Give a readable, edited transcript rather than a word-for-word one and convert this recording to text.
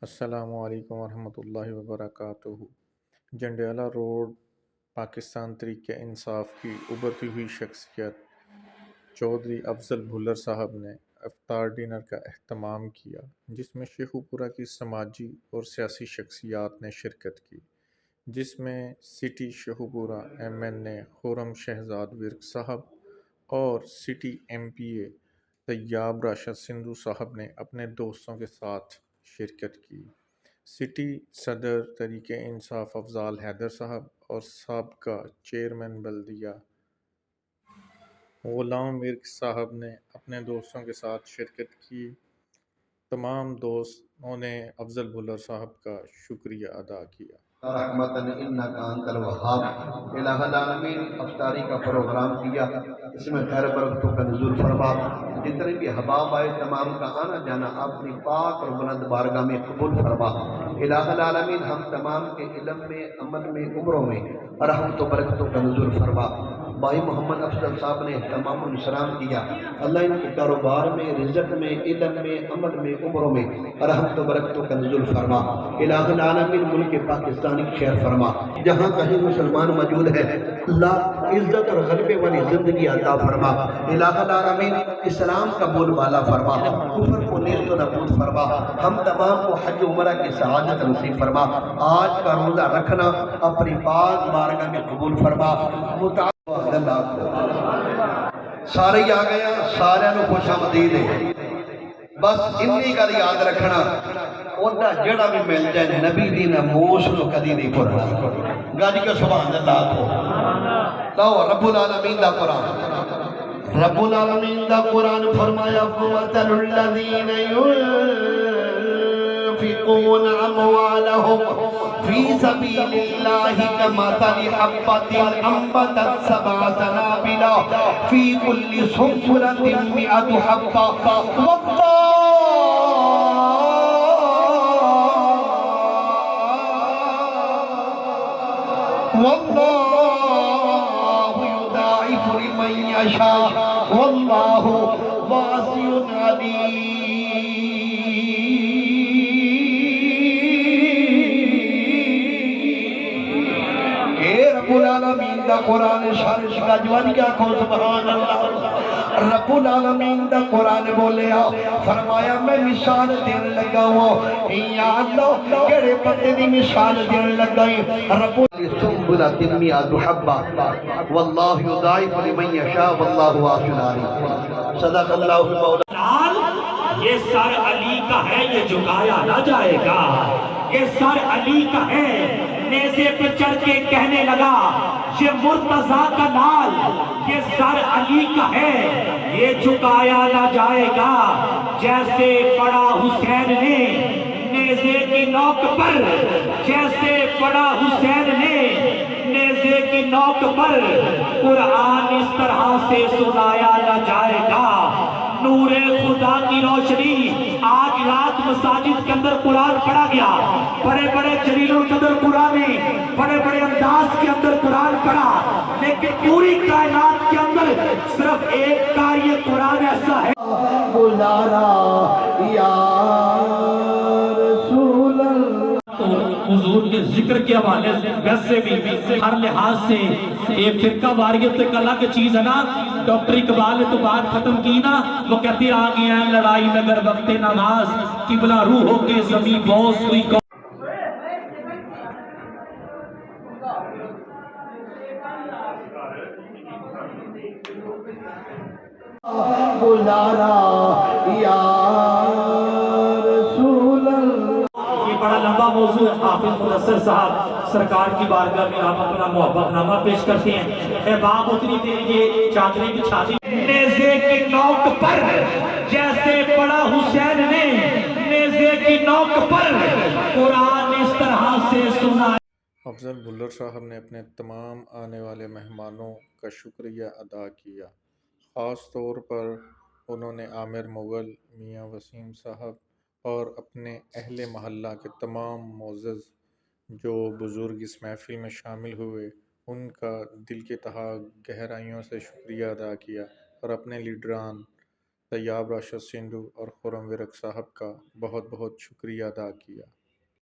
السلام علیکم ورحمۃ اللہ وبرکاتہ۔ جنڈیالہ روڈ پاکستان تحریک انصاف کی ابھرتی ہوئی شخصیت چودھری افضل بھلر صاحب نے افطار ڈنر کا اہتمام کیا، جس میں شیخوپورہ کی سماجی اور سیاسی شخصیات نے شرکت کی، جس میں سٹی شیخوپورہ ایم این اے خرم شہزاد ورک صاحب اور سٹی ایم پی اے طیاب راشد سندھو صاحب نے اپنے دوستوں کے ساتھ شرکت کی۔ سٹی صدر تحریک انصاف افضال حیدر صاحب اور سابقہ چیئرمین بلدیہ غلام ورک صاحب نے اپنے دوستوں کے ساتھ شرکت کی۔ تمام دوستوں نے افضل بھلر صاحب کا شکریہ ادا کیا۔ رحمتن انکا انت الوہاب۔ الہ العالمین افطاری کا پروگرام کیا، اس میں خیر برکتوں کا نزول فرما، جتنے بھی احباب آئے تمام کا آنا جانا اپنی پاک اور بلند بارگاہ میں قبول فرما۔ الہ العالمین ہم تمام کے علم میں، عمل میں، عمروں میں رحمت و برکتوں کا نزول فرما۔ بھائی محمد افضل صاحب نے تمام انشرام کیا، اللہ ان کے کاروبار میں، رزق میں، علم میں، عمل میں، عمروں میں رحمت و برکتوں کا نزول فرما۔ الہ العالمین ملک پاکستان کی خیر فرما، جہاں کہیں مسلمان موجود ہے اللہ عزت اور غلبے والی زندگی عطا فرما۔ الہ العالمین اسلام کا بول بالا فرما، کفر کو نیست و نابود فرما، ہم تمام کو حج عمرہ کی سعادت نصیب فرما۔ آج کا روزہ رکھنا اپنی پاک بارگاہ میں قبول فرما۔ سارے ہی آ گیا، سارے نو خوش آمدید ہے۔ بس انی کا یاد رکھنا، اوہ جڑا بھی مل جائے نبی دی ناموس نو کدی نہیں پڑھنا۔ گاجی کا سبحان اللہ کو تو رب العالمین دا قرآن، رب العالمین دا قرآن فرمایا فَمَثَلُ الَّذِينَ يُنْفِقُونَ أَمْوَالَهُمْ فِي سَبِيلِ اللَّهِ كَمَثَلِ حَبَّةٍ أَنبَتَتْ سَبْعَ سَنَابِلَ فِي كُلِّ سُنبُلَةٍ مِّائَةُ حَبَّةٍ واللہ یضاعف لمن یشاء واللہ واسع علیم۔ اے رب العالمین دا قرآن شارش کا جوانی کیا کھو سبحان اللہ۔ رب العالمین دا قرآن بولیا، فرمایا میں مثال دین لگا ہوں، یا اللہ کڑے پتے دی مثال دین لگائی۔ رب سنبلۃ مئۃ حبہ واللہ یضاعف لمن یشاء واللہ واسع علیم۔ صدق اللہ مولانا۔ یہ سر علی کا ہے، یہ جھکایا نہ جائے گا۔ یہ سر علی کا ہے، نیزے پہ چڑھ کے کہنے لگا یہ مرتضیٰ کا نال، یہ سر علی کا ہے، یہ جھکایا نہ جائے گا۔ جیسے پڑا حسین نے نیزے کی نوک پر، جیسے پڑا حسین نے نیزے کی نوک پر، قرآن اس طرح سے سنایا نہ جائے گا۔ نور خدا کی روشنی، آج رات مساجد کے اندر قرآن پڑھا گیا، بڑے بڑے جلیل القدر قرآن، بڑے بڑے انداز کے اندر قرآن پڑھا، لیکن پوری کائنات کے اندر صرف ایک کا یہ قرآن ایسا ہے۔ گزارا یا رسول اللہ۔ تو حضور کے ذکر کے حوالے سے ویسے بھی ہر لحاظ سے ایک فرقہ واریت ایک الگ چیز ہے نا۔ ڈاکٹر اقبال نے تو بات ختم کی نا، وہ کہتے آ گیا ہے لڑائی مگر وقت نماز، قبلہ روح ہو کے زمین بوس ہوئی کو۔ گزارا یا رسول اللہ۔ یہ بڑا لمبا موضوع ہے، حافظ مدثر صاحب سرکار کی بارگاہ میں آپ اپنا محبت نامہ پیش کرتے ہیں۔ اے باپ اتنی دیر یہ چادری بچھا دی، نیزے کی نوک پر، جیسے پڑا حسین نے نیزے کی نوک پر، قرآن اس طرح سے سنا۔ افضل بھلر صاحب نے اپنے تمام آنے والے مہمانوں کا شکریہ ادا کیا۔ خاص طور پر انہوں نے عامر مغل، میاں وسیم صاحب اور اپنے اہل محلہ کے تمام معزز جو بزرگ اس محفل میں شامل ہوئے ان کا دل کے تہا گہرائیوں سے شکریہ ادا کیا، اور اپنے لیڈران طیاب راشد سندھو اور خرم ورق صاحب کا بہت بہت شکریہ ادا کیا۔